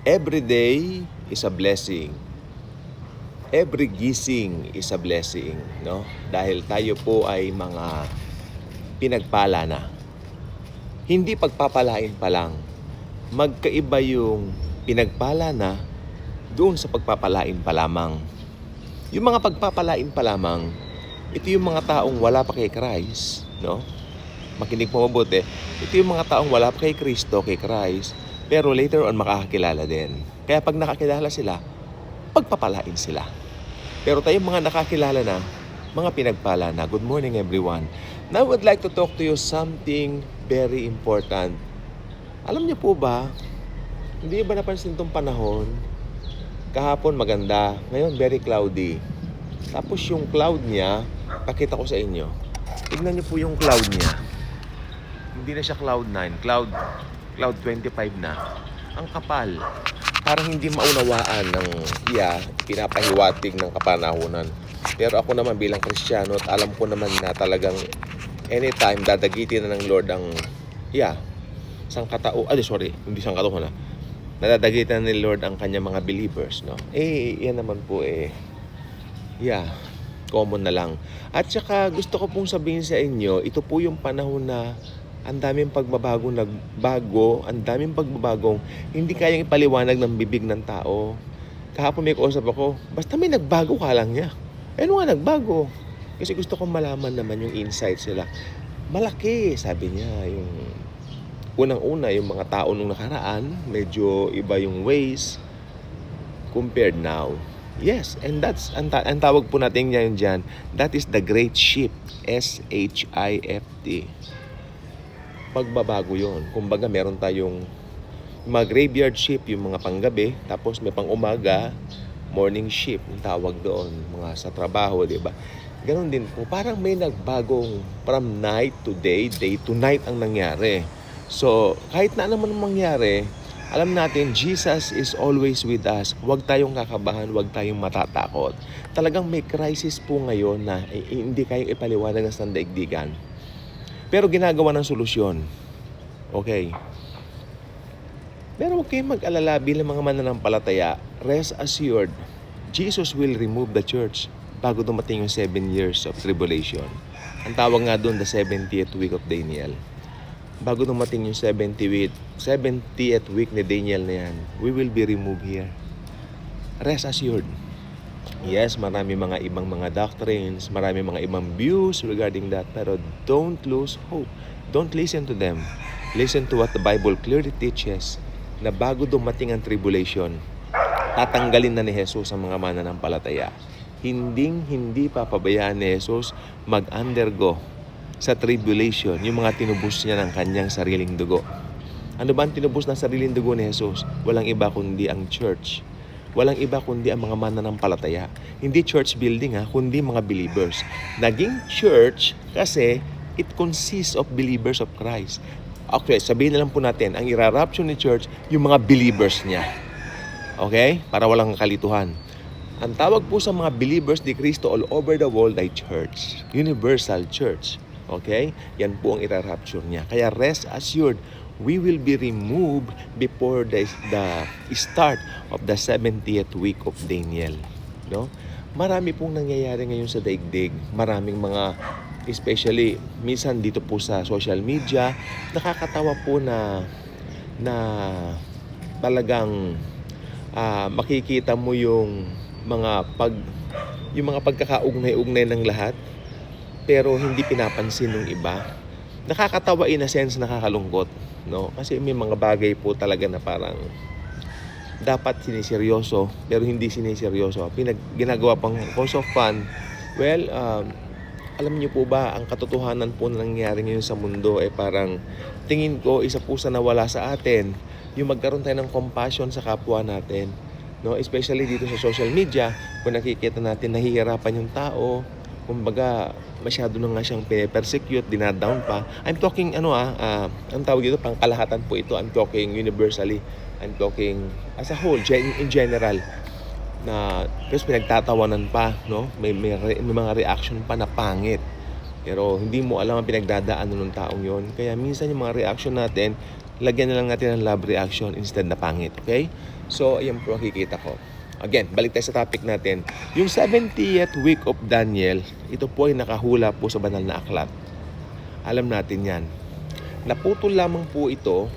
Every day is a blessing. Every gising is a blessing, no? Dahil tayo po ay mga pinagpala na. Hindi pagpapalain pa lang. Magkaiba yung pinagpala na doon sa pagpapalain pa lamang. Yung mga pagpapalain pa lamang, ito yung mga taong wala pa kay Christ, no? Makinig po mabuti. Ito yung mga taong wala pa kay Kristo, kay Christ, pero later on makakakilala din. Kaya pag nakakilala sila, pagpapalain sila. Pero tayong mga nakakilala na, mga pinagpala na. Good morning everyone. Now I would like to talk to you something very important. Alam niyo po ba, hindi ba napansin itong panahon? Kahapon maganda, ngayon very cloudy. Tapos yung cloud niya, pakita ko sa inyo. Tignan niyo po yung cloud niya. Hindi na siya cloud 9, cloud 25 na. Ang kapal. Parang hindi maunawaan ng pinapahiwatig ng kapanahunan. Pero ako naman bilang Kristiyano at alam ko naman na talagang anytime dadagitin na ng Lord ang hindi sangkatao na. Nadadagitan ni Lord ang kanyang mga believers, no? Yan naman po common na lang. At saka gusto ko pong sabihin sa inyo, ito po yung panahon na ang daming pagbabagong ang daming pagbabagong hindi kayang ipaliwanag ng bibig ng tao. Kahapon may kausap ako, basta may nagbago ka lang niya. Ano nga nagbago? Kasi gusto kong malaman naman yung insights nila. Malaki, sabi niya, yung unang-una, yung mga tao nung nakaraan, medyo iba yung ways compared now. Yes, and that's ang tawag po natin ngayon dyan, that is the great shift, SHIFT. Pagbabago yon. Kumbaga meron tayong mga graveyard shift, yung mga panggabi, tapos may pang-umaga, morning shift, yung tawag doon, mga sa trabaho, di ba? Ganon din po, parang may nagbagong from night to day, day to night ang nangyari. So, kahit na naman mangyari, alam natin, Jesus is always with us. Huwag tayong kakabahan, huwag tayong matatakot. Talagang may crisis po ngayon na hindi kayang ipaliwanag ng sandaigdigan. Pero ginagawa ng solusyon. Okay. Pero huwag kayong mag-alala bilang mga mananampalataya. Rest assured, Jesus will remove the church bago dumating yung 7 years of tribulation. Ang tawag nga doon, the 70th week of Daniel. Bago dumating yung 70th week ni Daniel na yan, we will be removed here. Rest assured. Yes, marami mga ibang mga doctrines, marami mga ibang views regarding that, pero don't lose hope. Don't listen to them. Listen to what the Bible clearly teaches, na bago dumating ang tribulation, tatanggalin na ni Jesus ang mga mananampalataya. Hindi papabayaan ni Jesus mag-undergo sa tribulation yung mga tinubos niya ng kanyang sariling dugo. Ano ba ang tinubos ng sariling dugo ni Jesus? Walang iba kundi ang church. Walang iba kundi ang mga mananampalataya. Hindi church building kundi mga believers. Naging church kasi it consists of believers of Christ. Okay, sabihin na lang po natin, ang irarapture ni church, yung mga believers niya. Okay? Para walang kalituhan. Ang tawag po sa mga believers ni Kristo all over the world ay church. Universal church. Okay? Yan po ang irarapture niya. Kaya rest assured, we will be removed before the start of the 70th week of Daniel. No? Marami pong nangyayari ngayon sa daigdig. Maraming mga, especially, minsan dito po sa social media, nakakatawa po na talagang makikita mo yung mga pagkakaugnay-ugnay ng lahat, pero hindi pinapansin ng iba. Nakakatawa in a sense, nakakalungkot, no? Kasi may mga bagay po talaga na parang dapat siniseryoso pero hindi siniseryoso. Ginagawa pang cause of fun. Well, alam niyo po ba, ang katotohanan po na nangyayari ngayon sa mundo ay parang tingin ko isa po sa nawala sa atin, yung magkaroon tayo ng compassion sa kapwa natin, no? Especially dito sa social media, kung nakikita natin nahihirapan yung tao, kumbaga masyado na nga siyang persecute, dinadown pa. I'm talking ang tawag dito, pangkalahatan po ito. I'm talking universally. I'm talking as a whole, in general. Na kasi pinagtatawanan pa, no? May mga reaction pa na pangit. Pero hindi mo alam ang pinagdadaanan ng taong yon. Kaya minsan yung mga reaction natin, lagyan na lang natin ng love reaction instead na pangit, okay? So, ayan po ang kikita ko. Again, balik tayo sa topic natin. Yung 70th week of Daniel, ito po ay nakahula po sa banal na aklat. Alam natin yan. Naputol lamang po ito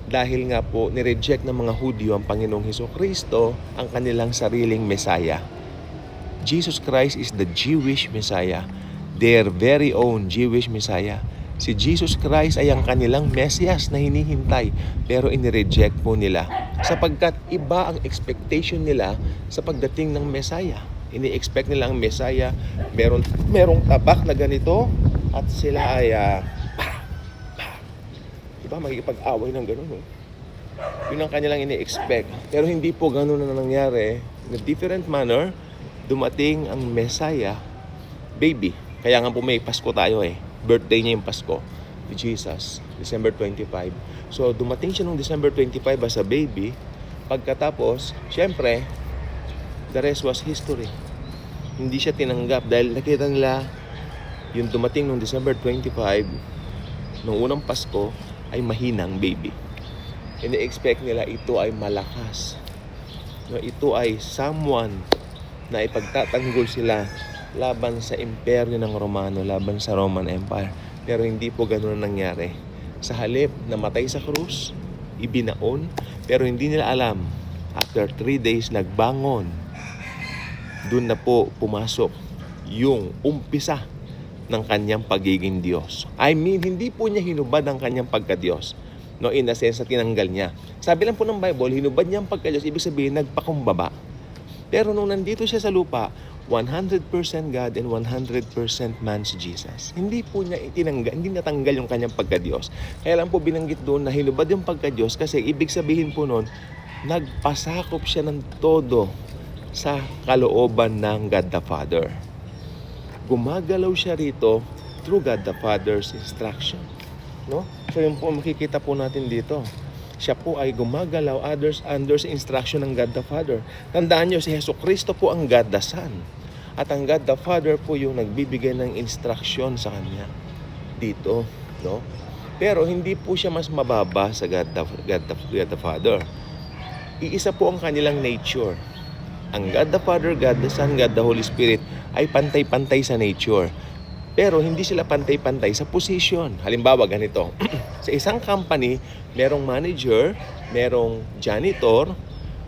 dahil nga po nireject ng mga Hudyo ang Panginoong Hesukristo ang kanilang sariling Messiah. Jesus Christ is the Jewish Messiah. Their very own Jewish Messiah. Si Jesus Christ ay ang kanilang Mesias na hinihintay pero inireject po nila sapagkat iba ang expectation nila sa pagdating ng Messiah. Ini-expect nila ang Messiah, merong tabak na ganito at sila ay diba magkikipag-away ng gano'n. No? Yun ang kanilang ini-expect. Pero hindi po gano'n na nangyari. In a different manner, dumating ang Messiah, baby. Kaya nga po may Pasko tayo eh. Birthday niya yung Pasko, ni Jesus, December 25. So dumating siya noong December 25 as a baby. Pagkatapos, syempre, the rest was history. Hindi siya tinanggap dahil nakita nila yung dumating noong December 25, noong unang Pasko, ay mahinang baby. Ini-expect nila ito ay malakas. No, ito ay someone na ipagtatanggol sila laban sa imperyo ng Romano, laban sa Roman Empire. Pero hindi po ganoon nangyari. Sa halip, namatay sa krus, ibinaon, pero hindi nila alam. After 3 days, nagbangon. Doon na po pumasok yung umpisa ng kanyang pagiging Diyos. I mean, hindi po niya hinubad ang kanyang pagka-Diyos. No, in a sense, tinanggal niya. Sabi lang po ng Bible, hinubad niya ang pagka-Diyos, ibig sabihin, nagpakumbaba. Pero nung nandito siya sa lupa, 100% God and 100% man si Jesus. Hindi po niya itinanggal, hindi natanggal yung kanyang pagka-Diyos. Kaya lang po binanggit doon na hinubad yung pagka-Diyos kasi ibig sabihin po noon, nagpasakop siya ng todo sa kalooban ng God the Father. Gumagalaw siya rito through God the Father's instruction. No? So yun po makikita po natin dito. Siya po ay gumagalaw under sa instruction ng God the Father. Tandaan nyo, si Hesukristo po ang God the Son. At ang God the Father po yung nagbibigay ng instruction sa kanya dito. No? Pero hindi po siya mas mababa sa God the Father. Iisa po ang kanilang nature. Ang God the Father, God the Son, God the Holy Spirit ay pantay-pantay sa nature. Pero hindi sila pantay-pantay sa position. Halimbawa, ganito. Sa isang company, merong manager, merong janitor,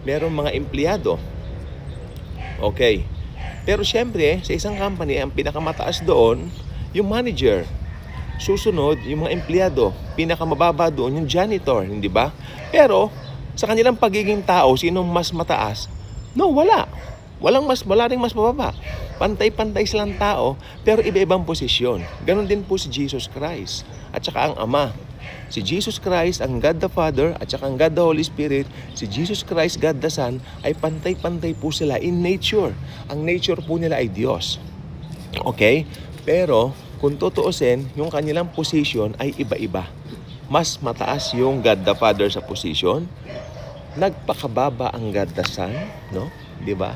merong mga empleyado. Okay. Pero syempre, sa isang company, ang pinakamataas doon, yung manager. Susunod, yung mga empleyado. Pinakamababa doon, yung janitor. Hindi ba? Pero, sa kanilang pagiging tao, sinong mas mataas? No, wala. Wala ring mas mababa. Pantay-pantay silang tao, pero iba-ibang posisyon. Ganon din po si Jesus Christ. At saka ang Ama. Si Jesus Christ, ang God the Father, at saka ang God the Holy Spirit, si Jesus Christ, God the Son, ay pantay-pantay po sila in nature. Ang nature po nila ay Diyos. Okay? Pero, kung tutuusin, yung kanilang position ay iba-iba. Mas mataas yung God the Father sa position. Nagpakababa ang God the Son, no? 'Di ba?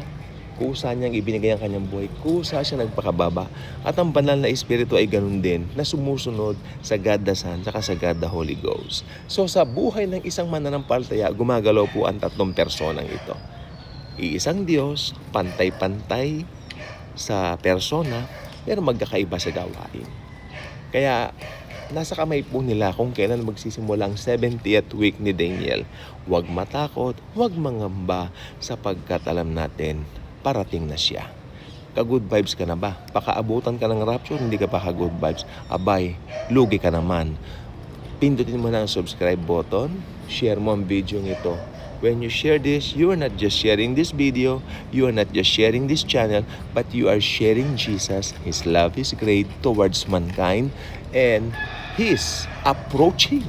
Kusa niyang ibinigay ang kanyang buhay. Kusa siya nagpakababa. At ang banal na Espiritu ay ganun din na sumusunod sa God the Son at sa God the Holy Ghost. So sa buhay ng isang mananampalataya, gumagalaw po ang tatlong personang ito. Iisang Diyos, pantay-pantay sa persona, pero magkakaiba sa gawain. Kaya nasa kamay po nila kung kailan magsisimula ang 70th week ni Daniel. Huwag matakot, huwag mangamba sapagkat alam natin parating na siya. Ka-good vibes ka na ba? Pakaabutan ka ng rapture, hindi ka pa ka-good vibes. Abay, lugi ka naman. Pindutin mo na ang subscribe button, share mo ang video nito. When you share this, you are not just sharing this video, you are not just sharing this channel, but you are sharing Jesus. His love is great towards mankind, and His approaching,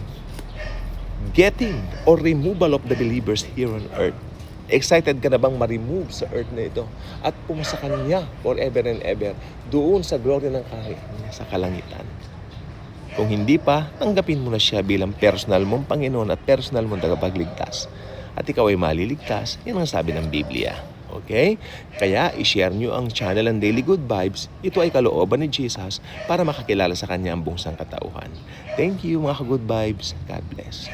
getting, or removal of the believers here on earth. Excited ka na bang ma-remove sa earth na ito at pumasa Kanya forever and ever doon sa glory ng kahit niya sa kalangitan? Kung hindi pa, tanggapin mo na siya bilang personal mong Panginoon at personal mong tagapagligtas. At ikaw ay maliligtas, yan ang sabi ng Biblia. Okay? Kaya i-share nyo ang channel ng Daily Good Vibes. Ito ay kalooban ni Jesus para makakilala sa Kanya ang buong sangkatauhan. Thank you mga ka-Good Vibes. God bless.